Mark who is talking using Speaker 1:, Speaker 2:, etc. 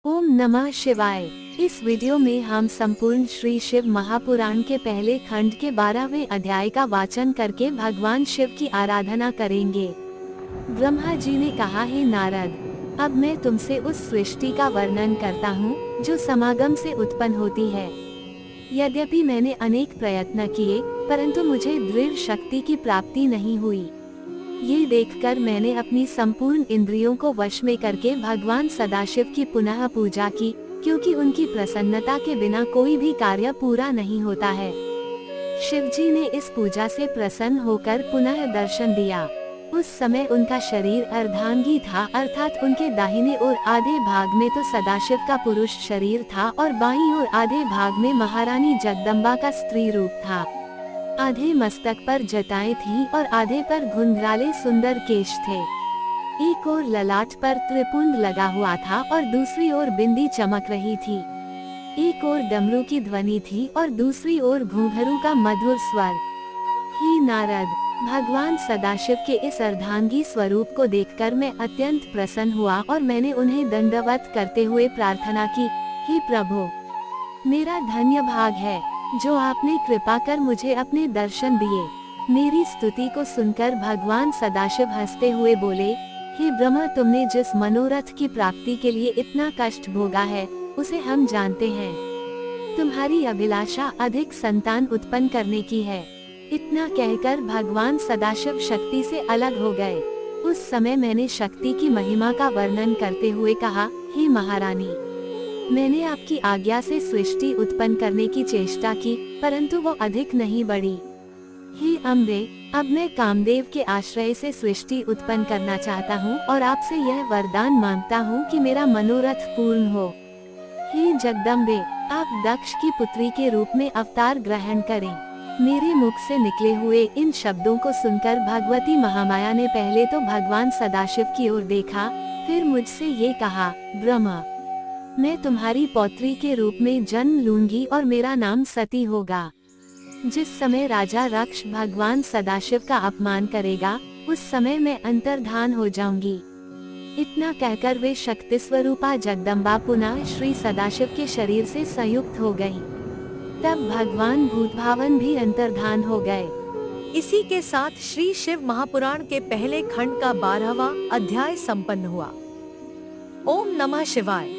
Speaker 1: ओम नमः शिवाय। इस वीडियो में हम संपूर्ण श्री शिव महापुराण के पहले खंड के 12वें अध्याय का वाचन करके भगवान शिव की आराधना करेंगे। ब्रह्मा जी ने कहा, हे नारद, अब मैं तुमसे उस सृष्टि का वर्णन करता हूँ जो समागम से उत्पन्न होती है। यद्यपि मैंने अनेक प्रयत्न किए, परंतु मुझे दृढ़ शक्ति की प्राप्ति नहीं हुई। ये देखकर मैंने अपनी संपूर्ण इंद्रियों को वश में करके भगवान सदाशिव की पुनः पूजा की, क्योंकि उनकी प्रसन्नता के बिना कोई भी कार्य पूरा नहीं होता है। शिवजी ने इस पूजा से प्रसन्न होकर पुनः दर्शन दिया। उस समय उनका शरीर अर्धांगी था, अर्थात उनके दाहिने और आधे भाग में तो सदाशिव का पुरुष शरीर था और बाईं और आधे भाग में महारानी जगदम्बा का स्त्री रूप था। आधे मस्तक पर जटाएं थीं और आधे पर घुंघराले सुंदर केश थे। एक ओर ललाट पर त्रिपुंड लगा हुआ था और दूसरी ओर बिंदी चमक रही थी। एक ओर डमरू की ध्वनि थी और दूसरी ओर घुंघरू का मधुर स्वर। हे नारद, भगवान सदाशिव के इस अर्धांगी स्वरूप को देखकर मैं अत्यंत प्रसन्न हुआ और मैंने उन्हें दंडवत करते हुए प्रार्थना की, हे प्रभु, मेरा धन्य भाग है जो आपने कृपा कर मुझे अपने दर्शन दिए। मेरी स्तुति को सुनकर भगवान सदाशिव हंसते हुए बोले, हे ब्रह्मा, तुमने जिस मनोरथ की प्राप्ति के लिए इतना कष्ट भोगा है उसे हम जानते हैं। तुम्हारी अभिलाषा अधिक संतान उत्पन्न करने की है। इतना कहकर भगवान सदाशिव शक्ति से अलग हो गए। उस समय मैंने शक्ति की महिमा का वर्णन करते हुए कहा, हे महारानी, मैंने आपकी आज्ञा से सृष्टि उत्पन्न करने की चेष्टा की, परंतु वो अधिक नहीं बढ़ी। हे अम्बे, अब मैं कामदेव के आश्रय से सृष्टि उत्पन्न करना चाहता हूँ और आपसे यह वरदान मांगता हूँ कि मेरा मनोरथ पूर्ण हो। हे जगदम्बे, आप दक्ष की पुत्री के रूप में अवतार ग्रहण करें। मेरे मुख से निकले हुए इन शब्दों को सुनकर भगवती महामाया ने पहले तो भगवान सदाशिव की ओर देखा, फिर मुझसे ये कहा, ब्रह्मा, मैं तुम्हारी पौत्री के रूप में जन्म लूंगी और मेरा नाम सती होगा। जिस समय राजा रक्ष भगवान सदाशिव का अपमान करेगा, उस समय मैं अंतर्धान हो जाऊंगी। इतना कहकर वे शक्ति स्वरूपा जगदम्बा पुनः श्री सदाशिव के शरीर से संयुक्त हो गईं। तब भगवान भूतभावन भी अंतर्धान हो गए।
Speaker 2: इसी के साथ श्री शिव महापुराण के पहले खंड का 12वां अध्याय संपन्न हुआ। ओम नमः शिवाय।